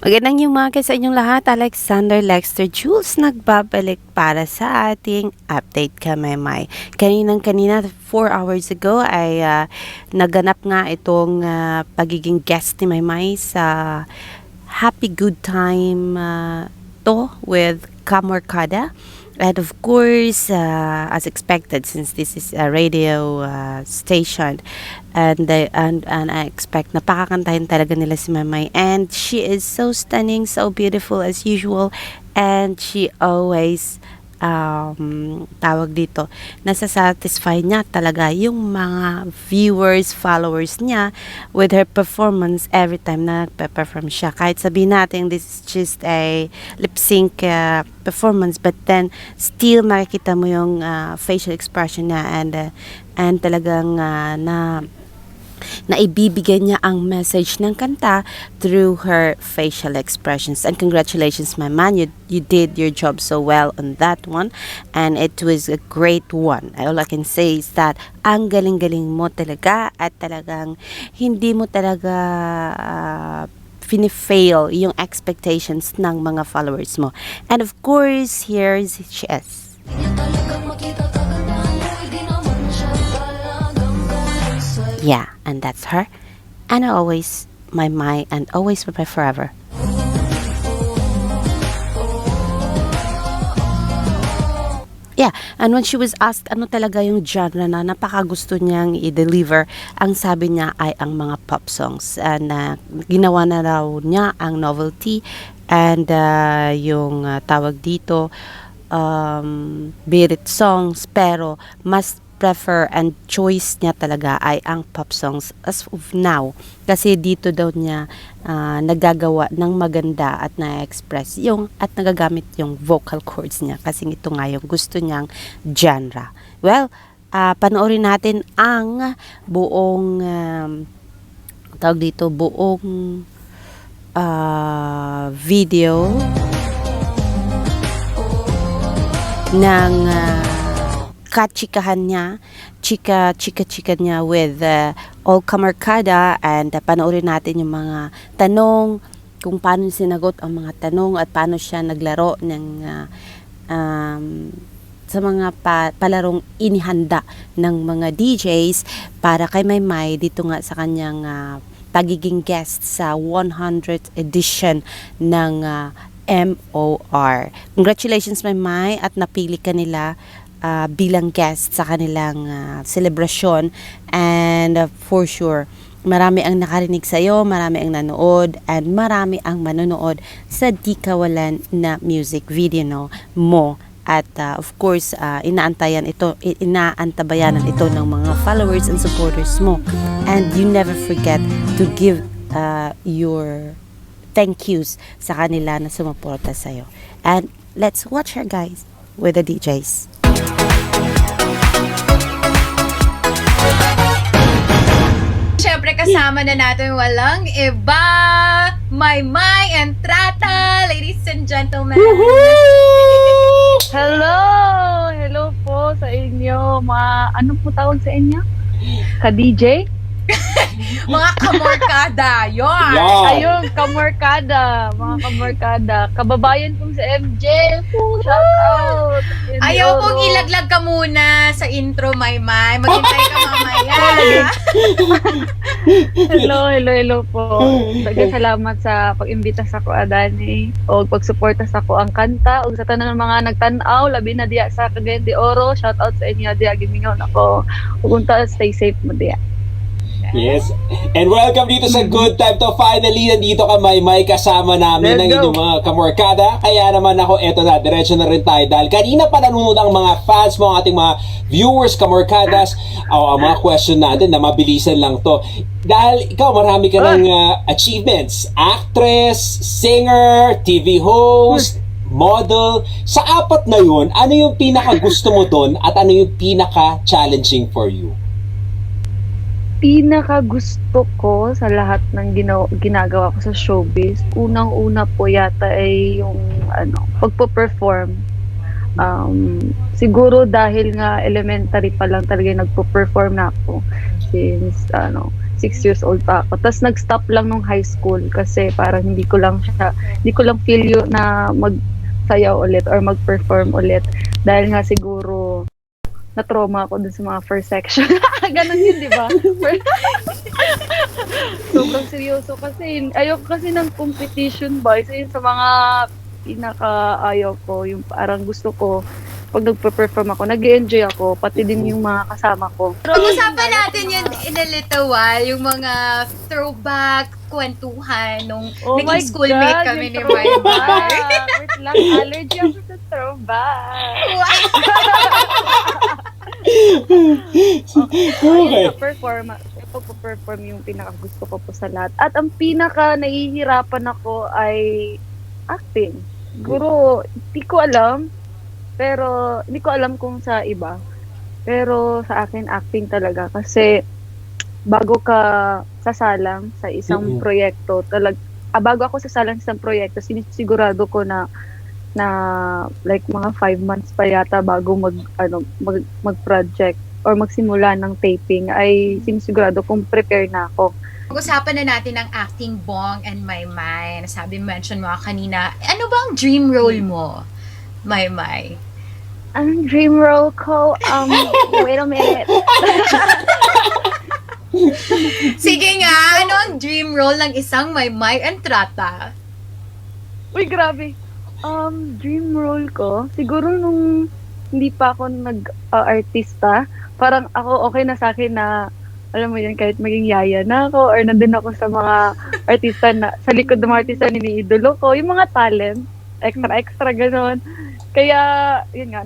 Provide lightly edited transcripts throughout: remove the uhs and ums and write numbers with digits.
Magandang umaga sa inyong lahat. Alexander Lexter Jules nagbabalik para sa ating update ka Maymay. Kanina 4 hours ago ay naganap nga itong pagiging guest ni Maymay sa Happy Good Time to with Kamorkada. And of course, as expected, since this is a radio station, and I expect napakakantahin talaga nila si Maymay, and she is so stunning, so beautiful as usual, and she always tawag dito, nasa-satisfy niya talaga yung mga viewers, followers niya with her performance every time na nagpe-perform siya. Kahit sabihin natin this is just a lip-sync performance, but then still makikita mo yung facial expression niya and talagang naibibigay niya ang message ng kanta through her facial expressions. And congratulations, my man, you did your job so well on that one, and it was a great one. All I can say is that ang galing-galing mo talaga, at talagang hindi mo talaga fini-fail yung expectations ng mga followers mo. And of course, here's she is. Yeah, and that's her. And I always, my, and always prepare forever. Yeah, and when she was asked ano talaga yung genre na napakagusto niyang i-deliver, ang sabi niya ay ang mga pop songs. And ginawa na raw niya ang novelty and yung tawag dito, beat songs, pero mas prefer and choice niya talaga ay ang pop songs as of now, kasi dito daw niya nagagawa ng maganda at na-express yung at nagagamit yung vocal cords niya, kasi ito nga yung gusto niyang genre. Well, panoorin natin ang buong tawag dito, buong video ng kachikahan niya, chika niya with all Kamorkada, and panoorin natin yung mga tanong, kung paano sinagot ang mga tanong at paano siya naglaro ng sa mga palarong inihanda ng mga DJs para kay Maymay dito nga sa kanyang pagiging guest sa 100th edition ng MOR. Congratulations Maymay, at napili ka nila bilang guest sa kanilang celebration, and for sure marami ang nakarinig sa iyo, marami ang nanood, and marami ang manonood sa di kawalan na music video mo. At of course inaantabayanan ito ng mga followers and supporters mo, and you never forget to give your thank yous sa kanila na sumuporta sa iyo. And let's watch her guys with the DJs. Siyempre kasama na natin walang iba, Maymay Entrata, ladies and gentlemen. Hello! Hello po sa inyo. Ano po tawag sa inyo? Ka-DJ? Mga Kamorkada, yun! Ayun, Kamorkada. Mga Kamorkada. Kababayan kong si MJ. Shout out! Ayaw kong ilaglag ka muna sa intro, Maymay. Maghintay ka mamaya. Hello po. Salamat sa pag-imbita sa ko, Adani. O pag-suporta sa ko ang kanta. O sa tanan ng mga nagtanaw, labi na diya sa Cagayan de Oro. Shout out sa inyo, diya. Gimingaw na ko. Pupunta, stay safe mo diya. Yes. And welcome dito sa Good Time to. Finally, nandito ka Maymay, kasama namin ng inyong mga Kamorkada. Kaya naman ako, eto na, diretso na rin tayo. Dahil kanina pa nanonood ang mga fans mo, ang ating mga viewers, Kamorkadas. Ang mga question natin na mabilisan lang to. Dahil ikaw, marami ka ng achievements. Actress, singer, TV host, model. Sa apat na yun, ano yung pinaka-gusto mo doon at ano yung pinaka-challenging for you? Pinaka gusto ko sa lahat ng ginagawa ko sa showbiz, unang-una po yata ay yung pagpo-perform. Siguro dahil nga elementary pa lang talaga nagpo-perform na ako since 6 years old pa ako. Tapos nag-stop lang nung high school kasi parang hindi ko lang feel yun na magsayaw ulit or mag-perform ulit. Dahil nga siguro na-trauma ako dun sa mga first section. Ganon yun, di ba? Sobrang seryoso kasi. Ayoko kasi ng competition ba? Isa yun sa mga pinaka-ayaw ko. Yung parang gusto ko, pag nagpe-perform ako, nag-enjoy ako, pati din yung mga kasama ko. Pag-usapan natin yun in a little while, yung mga throwback, kwentuhan, nung naging schoolmate kami ni Maymay. Wait lang, allergy ako sa throwback. Okay. Pag-perform yung pinaka-gusto ko po sa lahat. At ang pinaka-nahihirapan ako ay acting. Siguro, hindi ko alam. Pero, hindi ko alam kung sa iba. Pero, sa akin, acting talaga. Kasi, bago ka sasalang sa isang proyekto, bago ako sasalang sa isang proyekto, sinisigurado ko na like mga 5 months pa yata bago mag-project or magsimula ng taping, ay sinisigurado kung prepare na ako. Pag-usapan na natin ang acting, Bong and Maymay. Nasabi, mention mo kanina, ano ba ang dream role mo, Maymay? Ang dream role ko, wait a minute. Sige nga, ano ang dream role ng isang Maymay Entrata? Uy, grabe. Dream role ko, siguro nung hindi pa ako nag-artista, parang ako okay na sa akin na, alam mo yun, kahit maging yaya na ako or nandun ako sa mga artista na, sa likod ng mga artista niniidolo ko, yung mga talent, extra ganon. Kaya, yun nga,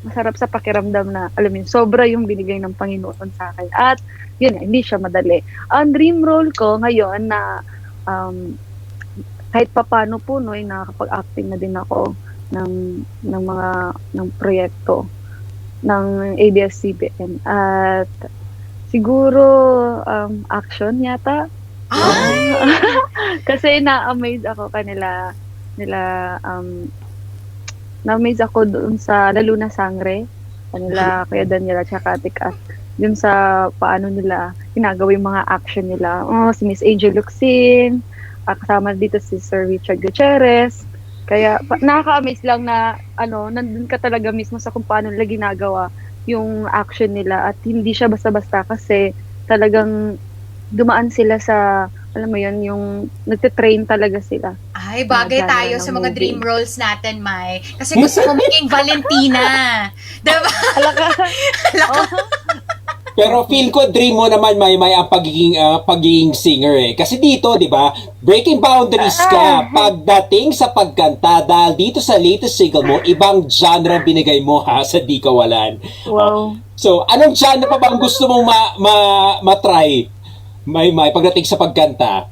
masarap sa pakiramdam na, alam mo yun, sobra yung binigay ng Panginoon sa akin. At, yun, hindi siya madali. Ang dream role ko ngayon na, kahit papano po, no, ay nakakapag-acting na din ako ng proyekto ng ABS-CBN. At, siguro, action yata. Kasi na-amaze ako na-amaze ako doon sa Lalo na Sangre, Kuya Daniela tsaka Tika, yun sa paano nila ginagawa yung mga action nila. Si Miss Angel Luxin, kasama dito si Sir Richard Gutierrez. Kaya nakaka-amaze lang na nandun ka talaga mismo sa kung paano nila ginagawa yung action nila, at hindi siya basta-basta kasi talagang dumaan sila sa, alam mo yun, yung nagtitrain talaga sila. Ay, bagay tayo sa mga dream roles natin, May. Kasi gusto ko maging Valentina. Diba? Pero feel ko dream mo naman, Maymay, ang pagiging singer eh. Kasi dito, di ba, breaking boundaries ka pagdating sa pagkanta, dahil dito sa latest single mo, ibang genre binigay mo sa Di Kawalan. Wow. So, anong genre pa bang gusto mong matry, Maymay, pagdating sa pagkanta?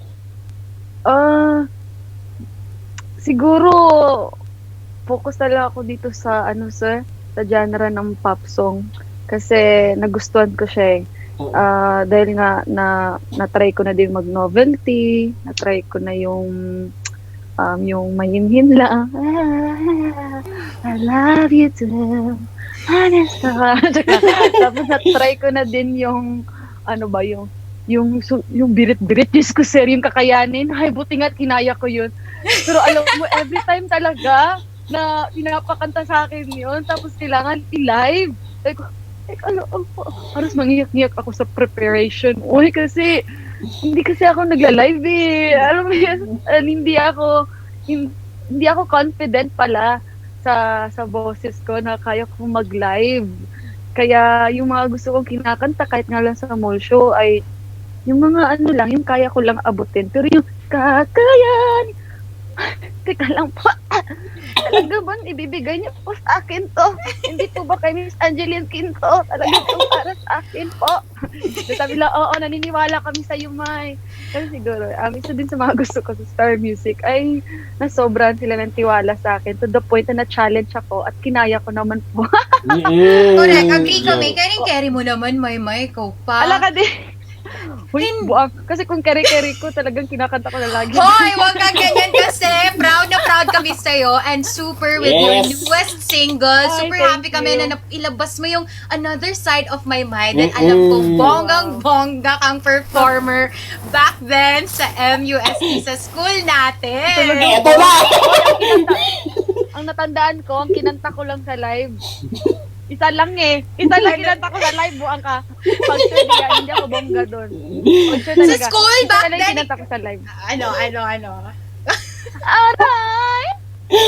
Siguro focus talaga ako dito sa sa genre ng pop song kasi nagustuhan ko siya dahil nga na-try ko na din mag-novelty, na-try ko na yung mayinhin lang. I love you too. Honest ka. Tapos na-try ko na din yung yung birit-birit, Diyos ko sir, yung kakayanin. Ay, buti nga kinaya ko yun. Pero alam mo, every time talaga na pinapakanta sa akin yun, tapos kailangan i-live. Halos mangiyak-ngiyak ako sa preparation. Uy, kasi hindi ako nagla-live eh. Alam mo yun, hindi ako confident pala sa boses ko na kaya kong mag-live. Kaya yung mga gusto kong kinakanta kahit nga lang sa mall show ay yung mga yung kaya ko lang abutin. Pero yung kakayan, teka lang po, talaga ba ibibigay niyo po sa akin to? Hindi po ba kay Miss Angeline Quinto? Talaga po para sa akin po. Sabi lang, oo, naniniwala kami sa iyo, May. Kasi siguro, isa din sa mga gusto ko sa Star Music ay nasobran sila ng tiwala sa akin to the point na na-challenge ako at kinaya ko naman po. Correct, agree kami. Carry mo naman, May, ikaw pa. Ala ka din. Uy, buang. Kasi kung keri-keri ko, talagang kinakanta ko na lagi. Hoy, wag kang ganyan kasi. Proud na proud kami sa'yo and super with your Yes. newest single. Ay, Super thank happy kami you. na ilabas mo yung Another Side of My Mind. And alam ko, bonggang-bongga kang performer back then sa MUST sa school natin. Eto na! Ang natandaan ko, ang kinanta ko lang sa live. Isa lang Isa lang kinanta ko sa live, buang ka. Pag trivia, hindi ako bongga doon. Sa school, back Isa lang then, kinanta ko sa live. Ano? Aray! Aray!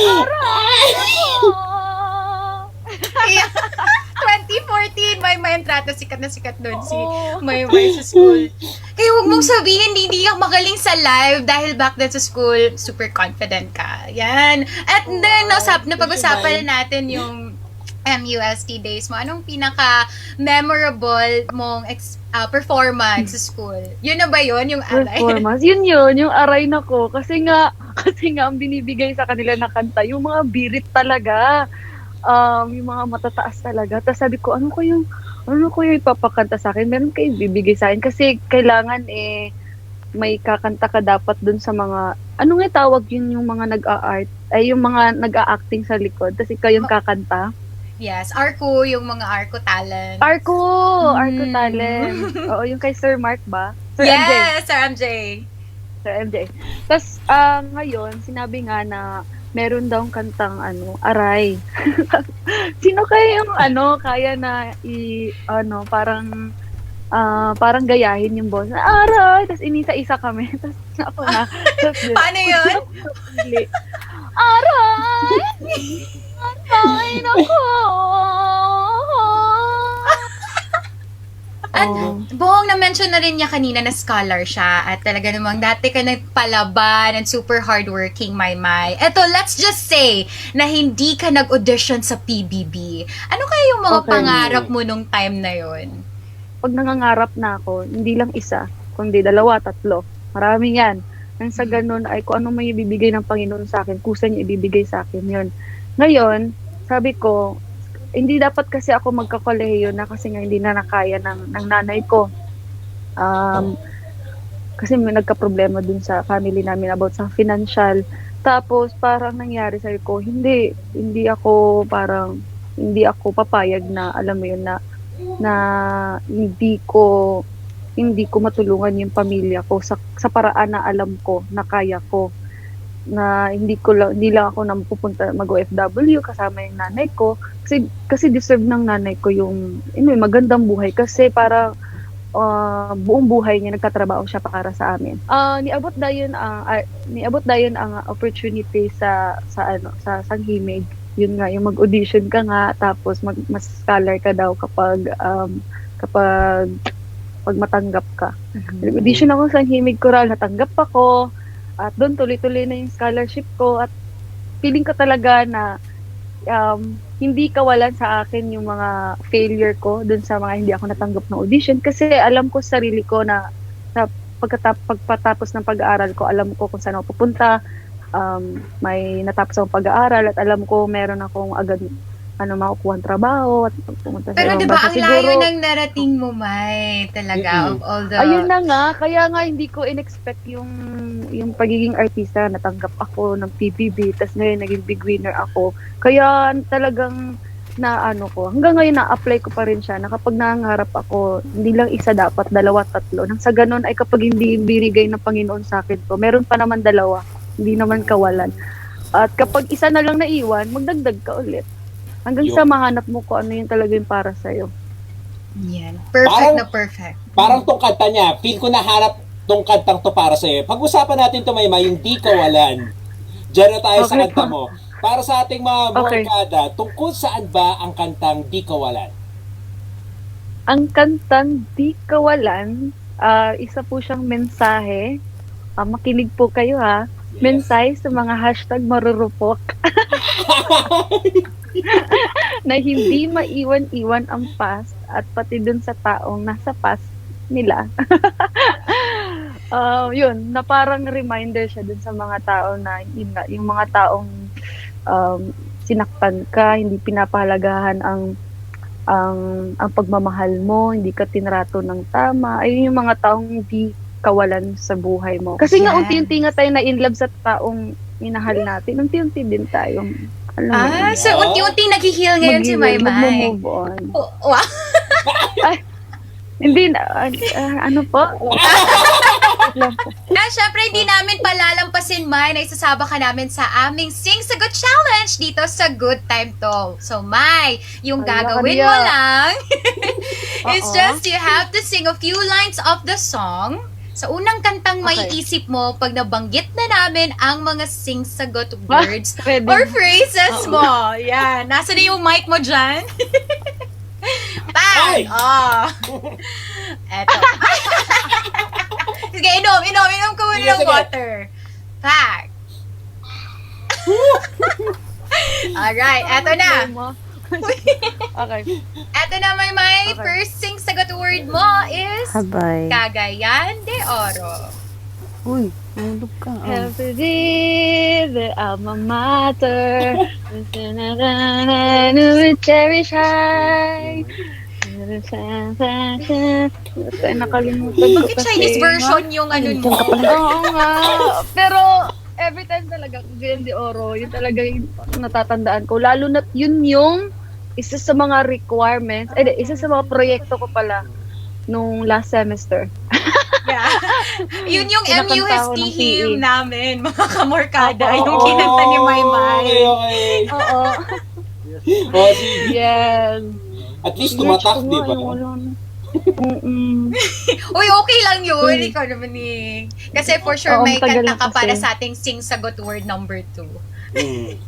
Yeah. 2014, may entrata, sikat na sikat doon si may sa school. Kaya huwag mong sabihin, hindi ka magaling sa live dahil back then sa school, super confident ka. Yan. At then, napag-usapan na natin yung MUST days mo. Anong pinaka-memorable mong performance sa school? Yun na ba yun? Yung aray? Performance. Yun, yung aray na ko. Kasi nga, ang binibigay sa kanila na kanta, yung mga birit talaga. Yung mga matataas talaga. Tapos sabi ko, ano ko yung ipapakanta sa akin? Meron kayo bibigay sa akin. Kasi kailangan may kakanta ka dapat dun sa mga, ano nga tawag yun, yung mga nag-a-art, ay yung mga nag-a-acting sa likod. Tapos ikaw yung kakanta. Yes, Arco, yung mga Arco talent. Arco talent. Oo, yung kay Sir Mark ba? Sir MJ. Yes, Sir MJ. Sir MJ. Tapos, ngayon, sinabi nga na meron daw kantang aray. Sino kaya yung kaya na parang gayahin yung boss. Aray! Tapos inisa-isa kami. Tapos ako na. Paano yun? Aray! Aray nako! At buong na-mention na rin niya kanina na scholar siya at talaga namang dati ka nagpalaban and super hardworking, Maymay. Eto, let's just say na hindi ka nag-audition sa PBB. Ano kaya yung mga Okay. pangarap mo nung time na yon? Pag nangangarap na ako, hindi lang isa, kundi 2, 3. Maraming yan. Nang sa ganun ay kung ano may ibibigay ng Panginoon sa akin, kusa niya ibibigay sa akin yun. Ngayon, sabi ko, hindi dapat kasi ako magkakolehiyo na kasi nga hindi na nakaya ng nanay ko. Kasi may nagka-problema dun sa family namin about sa financial. Tapos parang nangyari sa ko, hindi ako papayag na alam mo yun na hindi ko matulungan yung pamilya ko sa paraan na alam ko na kaya ko, na hindi lang ako nang pupunta mag-OFW kasama yung nanay ko kasi deserve ng nanay ko yung magandang buhay kasi para buong buhay niya nagtatrabaho siya para sa amin. Niabot dayon ang opportunity sa Sanghimig. Yun nga, yung mag-audition ka nga tapos mas scholar ka daw kapag matanggap ka. Audition ako sa Sanghimig Choral, natanggap ako. At doon tuloy-tuloy na yung scholarship ko at feeling ko talaga na hindi kawalan sa akin yung mga failure ko doon sa mga hindi ako natanggap ng audition kasi alam ko sa sarili ko na sa pagpatapos ng pag-aaral ko, alam ko kung saan ako pupunta, may natapos akong pag-aaral at alam ko meron akong agad makukuha trabaho at pumunta sa Pero ibang diba bansa. ang layo ng narating mo, May, talaga, of all the... Ayun na nga, kaya nga hindi ko in-expect yung pagiging artista. Natanggap ako ng PBB, tas ngayon naging big winner ako. Kaya talagang hanggang ngayon na-apply ko pa rin siya, na kapag nangangarap ako, hindi lang isa dapat, 2, 3. Nang sa ganun ay kapag hindi binigay ng Panginoon sa akin to, meron pa naman 2, hindi naman kawalan. At kapag isa na lang naiwan, magdagdag ka ulit. Hanggang sa mahanap mo ko ano yung talaga yung para sa'yo. Yan. Perfect na perfect. Parang tong kanta niya, feel ko nahanap tong kantang to para sa'yo. Pag-usapan natin to, Maymay, yung Di Kawalan. Diyan na tayo sa kanta mo. Para sa ating mga barkada, tungkol saan ba ang kantang Di Kawalan? Ang kantang Di Kawalan, isa po siyang mensahe. Makinig po kayo ha. Mensahe sa mga #marurupok. Na hindi maiwan-iwan ang past at pati dun sa taong nasa past nila. Yun, na parang reminder siya dun sa mga tao na yung mga taong sinaktan ka, hindi pinapahalagahan ang ang pagmamahal mo, hindi ka tinrato ng tama. Ayun yung mga taong hindi kawalan sa buhay mo. Kasi nga Yes. unti-unti nga tayo na in love sa taong minahal natin. Unti-unti din tayo. Alam mo yun. So unti-unti nag-heal ngayon si Mag-heal, Maymay. magmo-move on. Oh, wow. Ay, hindi na, ano po? Syempre, hindi namin palalampasin, May, na isasaba ka namin sa aming Sing Sagot Challenge dito sa Good Time To. So, May, yung Ala, gagawin mo Maria. lang is Oo. just you have to sing a few lines of the song. Sa unang kantang Okay. maiisip mo pag nabanggit na namin ang mga sing-sagot words Pwede. or phrases mo. Yan. Nasa na yung mic mo dyan? Bang! Ay! Oh. Eto. Sige, inom ka muna Sige, ng sige. water. Pack. Alright, eto na. Okay. Eto na, may Okay. first sing-sagot word mo is Habay. Cagayan de Oro. Uy, nandun ka. Oh. Every day, the alma mater, we cherish high. Nakalimutan ko Bakit kasi. Chinese version yung ano mo? Oo nga. Pero every time talaga, Cagayan de Oro, yun talaga yung natatandaan ko. Lalo na yun yung isa sa mga requirements, isa sa mga proyekto ko pala nung last semester. Yeah. Yun yung Kinakanta MUST ko ng hymn PE. namin, mga kamorkada. Oo, Yung kinanta ni Maymay. Okay. Oo. Oh, sige. Yes. At least tumatak, di ba? Uy, okay lang yun. Ikaw naman eh. Kasi for sure Oo, may matagal kanta na ka para kasi. sa ating sing-sagot word number 2.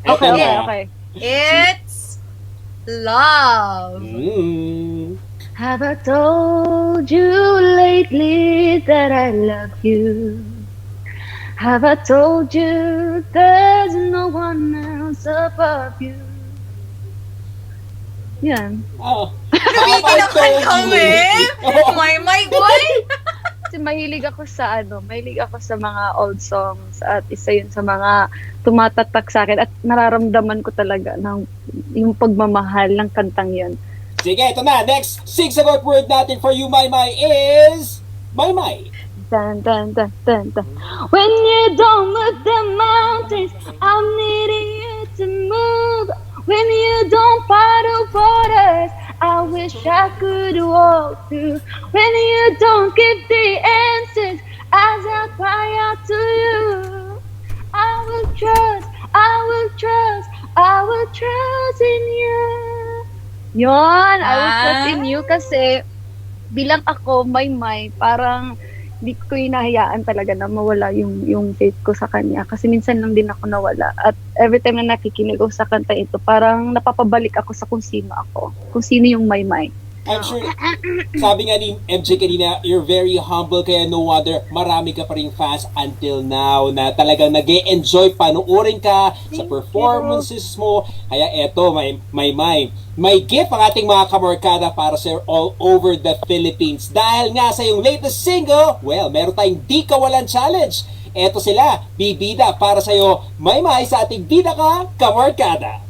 Eto Okay, na. okay. It's love. Have I told you lately that I love you? Have I told you there's no one else above you? Yan. Oh. Nabitin kami. Maymay, boy. Kasi mahilig ako sa mga old songs at isa yun sa mga tumatatak sa akin at nararamdaman ko talaga ng yung pagmamahal ng kantang yun. Sige, ito na. Next sing-sagot word natin for you, Maymay, is Maymay. Dun, dun, dun, dun, dun. When you don't move the mountains, I'm needing you to move. When you don't part the waters, I wish I could walk through. When you don't give the answers, as I cry out to you, I will trust, I will trust, I will trust in you. Yon, I will trust in you kasi bilang ako, Maymay, parang di ko hinahayaan talaga na mawala yung faith ko sa kanya. Kasi minsan lang din ako nawala. At every time na nakikinig ako sa kanta ito, parang napapabalik ako sa kung sino ako. Kung sino yung Maymay. I'm sure, sabi nga ni MJ kanina, you're very humble, kaya no wonder marami ka pa rin fans until now na talagang nag-e-enjoy panoorin ka sa performances mo. Kaya eto, may gift ang ating mga kamorkada para sa all over the Philippines. Dahil nga sa yung latest single, well, meron tayong di kawalan challenge. Eto sila, bibida para sa'yo, Maymay, sa ating bida ka, kamorkada.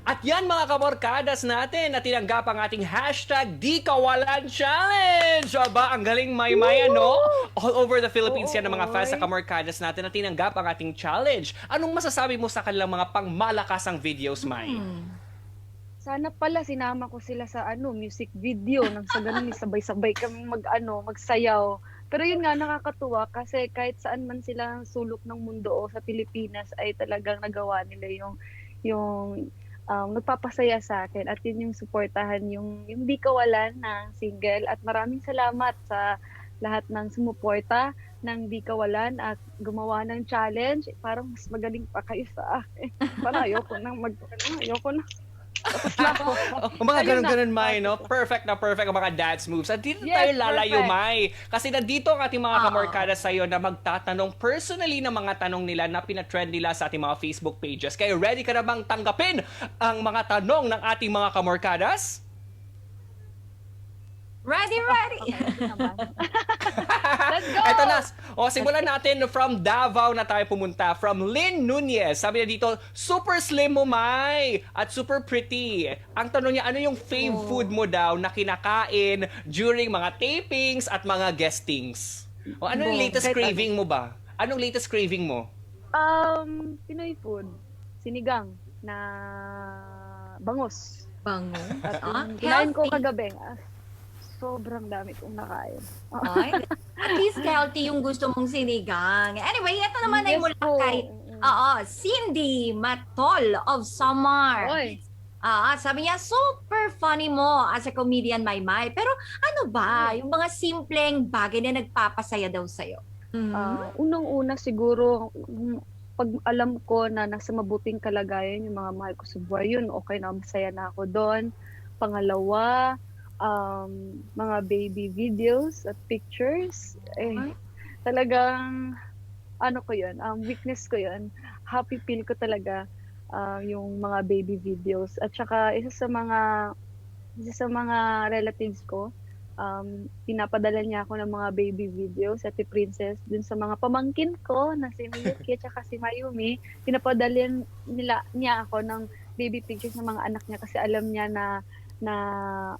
At yan mga kamorkadas natin na tinanggap ang ating hashtag Di Kawalan Challenge. Aba, ang galing Maymay, ano? All over the Philippines yan ng mga fans sa kamorkadas natin na tinanggap ang ating challenge. Anong masasabi mo sa kanilang mga pangmalakasang videos, May? Sana pala sinama ko sila sa music video nang sa ganun sabay-sabay kami magsayaw. Pero yun nga nakakatuwa kasi kahit saan man sila sulok ng mundo o sa Pilipinas ay talagang nagawa nila yung nagpapasaya sa akin at yun yung suportahan yung Di Kawalan na single at maraming salamat sa lahat ng sumuporta ng Di Kawalan at gumawa ng challenge. Parang mas magaling pa kayo sa akin. Parang ayoko na. Tapos na ako. Mga Ayun ganun-ganun, na. May, no? Perfect na perfect ang mga dance moves. At dito Yes, tayo lalayo, perfect. May. Kasi nandito ang ating mga kamorkada sa'yo na magtatanong personally ng mga tanong nila na pinatrend nila sa ating mga Facebook pages. Kaya ready ka na bang tanggapin ang mga tanong ng ating mga kamorkadas? Ready. Let's go! Eto na. O, simulan natin from Davao na tayo pumunta. From Lynn Nunez. Sabi niya dito, super slim mo, May. At super pretty. Ang tanong niya, ano yung fave food mo daw na kinakain during mga tapings at mga guestings? O, ano yung latest Kahit craving mo ba? Anong latest craving mo? Pinoy food. Sinigang na bangus. Bango. At Ah, kinain ko healthy. kagabi. Sobrang dami kong nakain. Ay, at least healthy yung gusto mong sinigang. Anyway, ito naman ay Yes mula po. kay Cindy Matol of Samar. Oy. Sabi niya, super funny mo as a comedian, Maymay. Pero ano ba, yung mga simpleng bagay na nagpapasaya daw sa'yo? Unang-una siguro, pag alam ko na nasa mabuting kalagayan yung mga mahal ko sa buhay, yun, okay na, masaya na ako doon. Pangalawa, mga baby videos at pictures, talagang, ko yun, weakness ko yun. Happy feel ko talaga yung mga baby videos. At saka, isa sa mga relatives ko, pinapadala niya ako ng mga baby videos at Princess dun sa mga pamangkin ko na si Miyuki at saka si Mayumi. Pinapadala niya ako ng baby pictures ng mga anak niya kasi alam niya na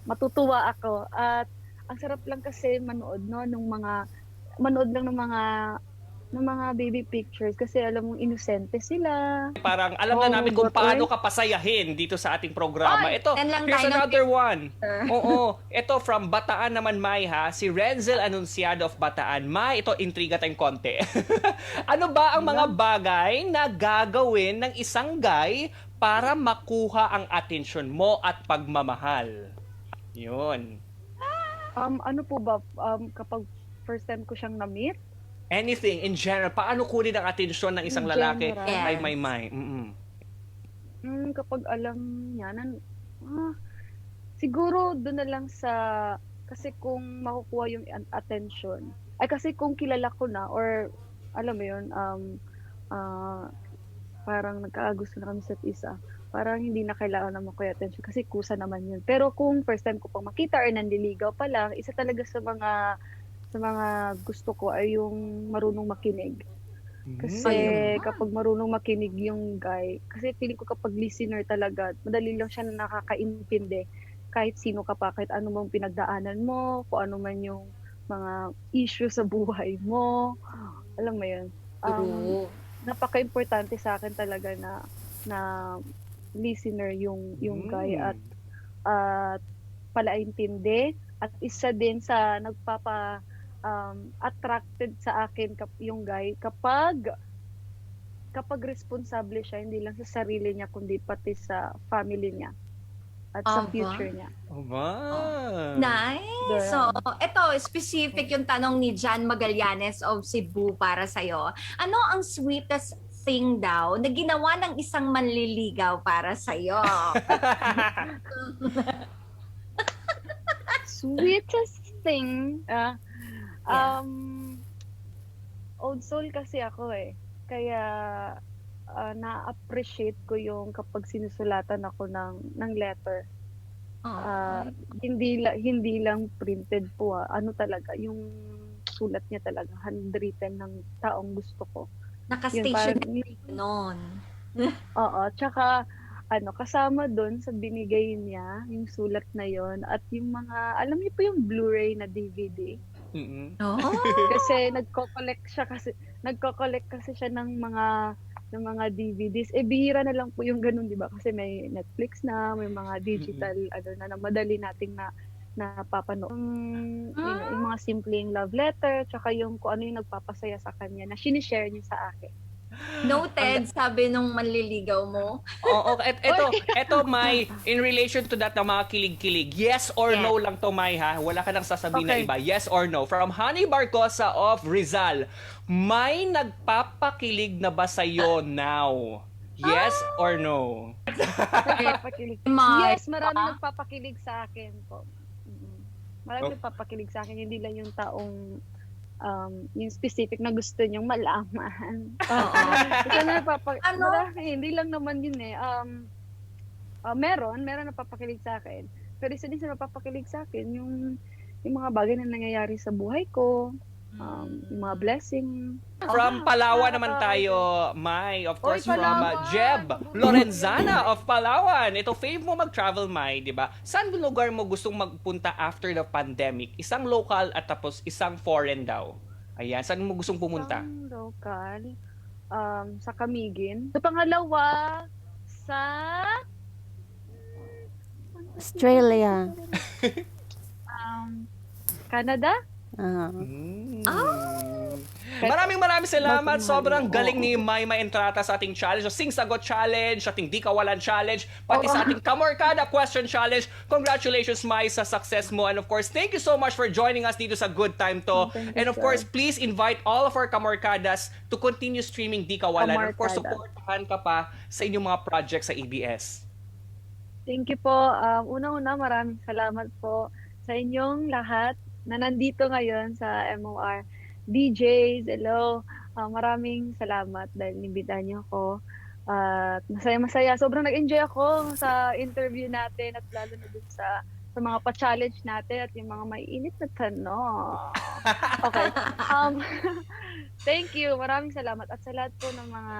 matutuwa ako. At ang sarap lang kasi manood ng mga baby pictures kasi alam mong inosente sila. Parang alam na namin kung but paano ka pasayahin dito sa ating programa. Ay, Ito, yan lang here's tayo ng another one. Oo. Ito from Bataan naman, May, ha? Si Renzel Anunciado of Bataan. May, ito, intriga tayong konti. Ano ba ang mga bagay na gagawin ng isang guy para makuha ang atensyon mo at pagmamahal? Yun. Ano po ba, kapag first time ko siyang na-meet, Anything in general. Paano kunin ang atensyon ng isang In lalaki? general. Ay, May. kapag alam niya siguro doon na lang kasi kung makukuha yung attention, kasi kung kilala ko na or alam mo yun, parang nagkakagusto na kami sa isa, parang hindi na kailangan na makuha attention kasi kusa naman yun. Pero kung first time ko pang makita or nandiligaw pa lang, isa talaga sa mga gusto ko ay yung marunong makinig. Kasi kapag marunong makinig yung guy, kasi feeling ko kapag listener talaga, madali lang siya na nakakaintindi. Kahit sino ka pa, kahit ano mang pinagdaanan mo, kung ano man yung mga issue sa buhay mo. Alam mo yun. Napaka-importante sa akin talaga na listener yung guy at palaintindi. At isa din sa attracted sa akin yung guy kapag responsable siya, hindi lang sa sarili niya kundi pati sa family niya at sa future niya. Nice. So, ito, specific yung tanong ni Jan Magallanes of Cebu para sa'yo. Ano ang sweetest thing daw na ginawa ng isang manliligaw para sa'yo? Sweetest thing, old soul kasi ako kaya na-appreciate ko yung kapag sinusulatan ako ng letter. Hindi lang printed po, ano talaga yung sulat niya talaga handwritten ng taong gusto ko. Naka-station Yun, noon. Oo, tsaka kasama doon sa binigay niya, yung sulat na yon at yung mga, alam niyo po yung Blu-ray na DVD. Mm-mm. Oh. Kasi nagko-collect kasi siya ng mga DVDs. Bihira na lang po yung ganun, 'di ba? Kasi may Netflix na, may mga digital na madali nating napapanood. Yung mga simpleng love letter, tsaka yung kung ano yung nagpapasaya sa kanya na sinishare niya sa akin. Noted, sabi nung manliligaw mo. Oo, eto Mai, in relation to that na mga kilig-kilig, yes or no lang to Mai ha, wala ka nang sasabihin na Okay. iba, yes or no. From Honey Barcosa of Rizal, may nagpapakilig na ba sa'yo now? Yes or no? Nagpapakilig. Mai. Yes, marami nagpapakilig sa akin po. Marami nagpapakilig sa akin, hindi lang yung taong yung specific na gusto niyong malaman. Oo. Kasi Ano? marami, hindi lang naman yun eh. Meron napapakilig sa akin. Pero isa din sa napapakilig sa akin, yung mga bagay na nangyayari sa buhay ko, yung mga blessing. From Palawan naman tayo, Mai. Of course, from Palawan! Jeb Lorenzana of Palawan. Ito, fave mo mag-travel, Mai, di ba? Saan lugar mo gustong magpunta after the pandemic? Isang local at tapos isang foreign daw. Ayan, saan mo gustong pumunta? Isang local, sa Camiguin. Sa pangalawa, sa Australia. Canada. Maraming salamat. Sobrang galing ni Maymay Entrata sa ating challenge, Sing Sagot Challenge, ating Di Kawalan Challenge, pati sa ating Kamorkada Question Challenge. Congratulations, May, sa success mo. And of course, thank you so much for joining us dito sa Good Time To. Thank you, And of sir. course, please invite all of our Kamorkadas to continue streaming Di Kawalan. And of course, Kamorkada. supportahan ka pa sa inyong mga projects sa ABS. Thank you po. Unang-una, maraming salamat po sa inyong lahat na nandito ngayon sa MOR. DJs, hello. Maraming salamat dahil nibitahan niyo ako. At masaya-masaya. Sobrang nag-enjoy ako sa interview natin at lalo na dun sa mga pa-challenge natin at yung mga maiinit na tanong. Okay. Thank you. Maraming salamat. At sa lahat po ng mga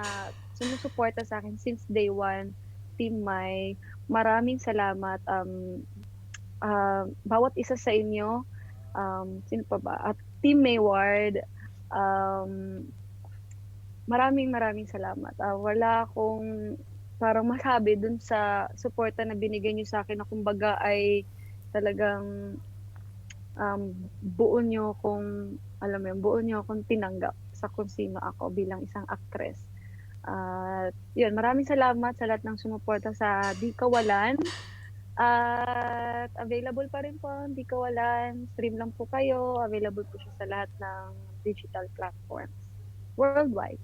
sumusuporta sa akin since day one, Team Mai, maraming salamat. Bawat isa sa inyo, sino pa ba? At Team Mayward, maraming salamat. Wala akong parang masabi dun sa suporta na binigay niyo sa akin na kumbaga ay talagang buo niyo kung, alam mo yun, buo niyo akong tinanggap sa kung sino ako bilang isang actress. Yun, maraming salamat sa lahat ng sumuporta sa Di Kawalan. At available pa rin po ang Di Kawalan. Stream lang po kayo. Available po siya sa lahat ng digital platforms worldwide.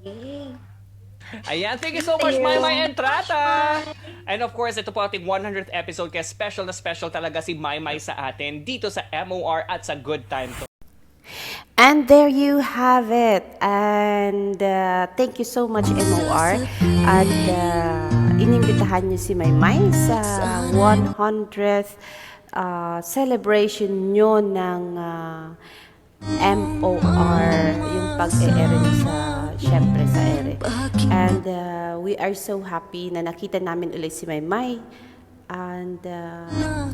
Yay. Ayan, thank you so much, Maymay Entrata! And of course, ito po ating 100th episode, kaya special na special talaga si Maymay sa atin dito sa MOR at sa Good Time To. And there you have it. And thank you so much, MOR. At inimbitahan niyo si Maymay sa 100th celebration nyo ng MOR, yung pag-e-ere syempre sa ere. And we are so happy na nakita namin ulit si Maymay. And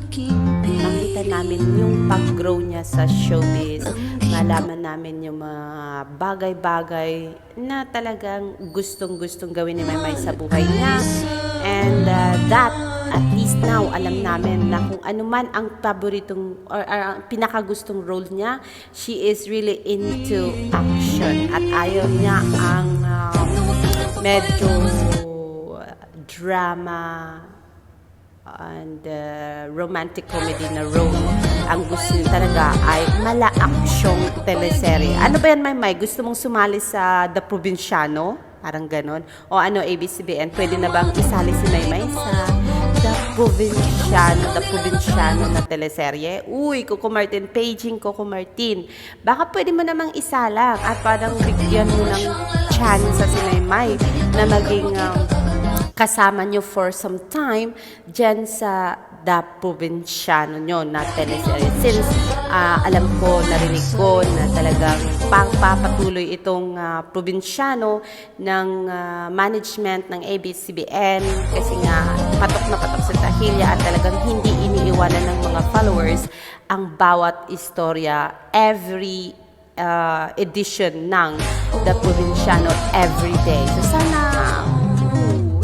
nakita namin yung pag-grow niya sa showbiz. Malaman namin yung mga bagay-bagay na talagang gustong-gustong gawin ni Maymay sa buhay niya. And that, at least now, alam namin na kung ano man ang paboritong or ang pinakagustong role niya, she is really into action. At ayaw niya ang medyo drama and romantic comedy na role. Ang gusto niya talaga ay mala-aksyong teleserye. Ano ba yan, Maymay? Gusto mong sumali sa The Provinciano? Parang ganon. O ano, ABS-CBN, pwede na bang isali si Maymay sa The Provinciano na teleserye? Uy, Coco Martin, paging Coco Martin. Baka pwede mo namang isalang at parang bigyan mo ng chance sa si Maymay na maging kasama nyo for some time dyan sa The Provinciano nyo na teleserye. Since alam ko, narinig ko na talagang pagpapatuloy itong Provinciano ng management ng ABS-CBN kasi nga patok na patok sa tahilya at talagang hindi iniiwanan ng mga followers ang bawat istorya every edition ng The Provinciano every day. So sana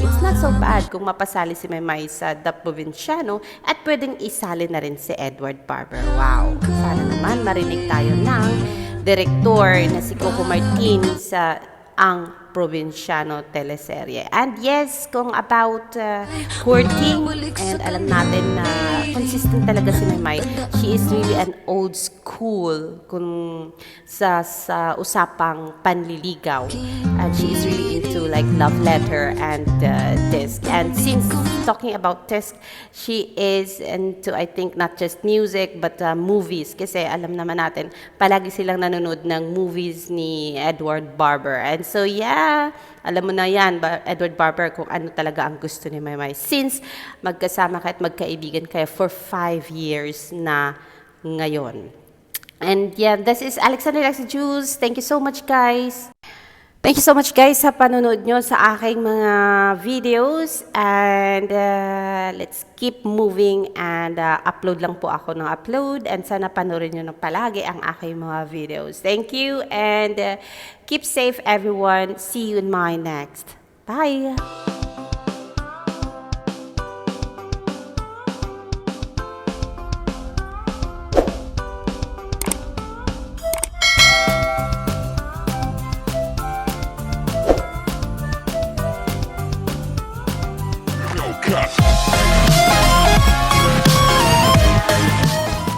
it's not so bad kung mapasali si Maymay sa The Provinciano at pwedeng isali na rin si Edward Barber. Wow! Sana naman marinig tayo ng direktor na si Coco Martin sa ang Provinciano teleserye. And yes, kung about courting, and alam natin na consistent talaga si Maymay. She is really an old school kung sa usapang panliligaw. And she is really into like love letter and disc. And since talking about disc, she is into, I think, not just music but movies. Kasi alam naman natin, palagi silang nanonood ng movies ni Edward Barber. And so yeah, alam mo na yan, Edward Barber, kung ano talaga ang gusto ni Maymay. Since magkasama kayo at magkaibigan kayo for 5 years na ngayon. And yeah, this is Alexander Lexi Jules. Thank you so much, guys. Thank you so much, guys, sa panonood nyo sa aking mga videos. And let's keep moving and upload lang po ako ng upload. And sana panoorin nyo ng palagi ang aking mga videos. Thank you and keep safe, everyone. See you in my next. Bye! Cut.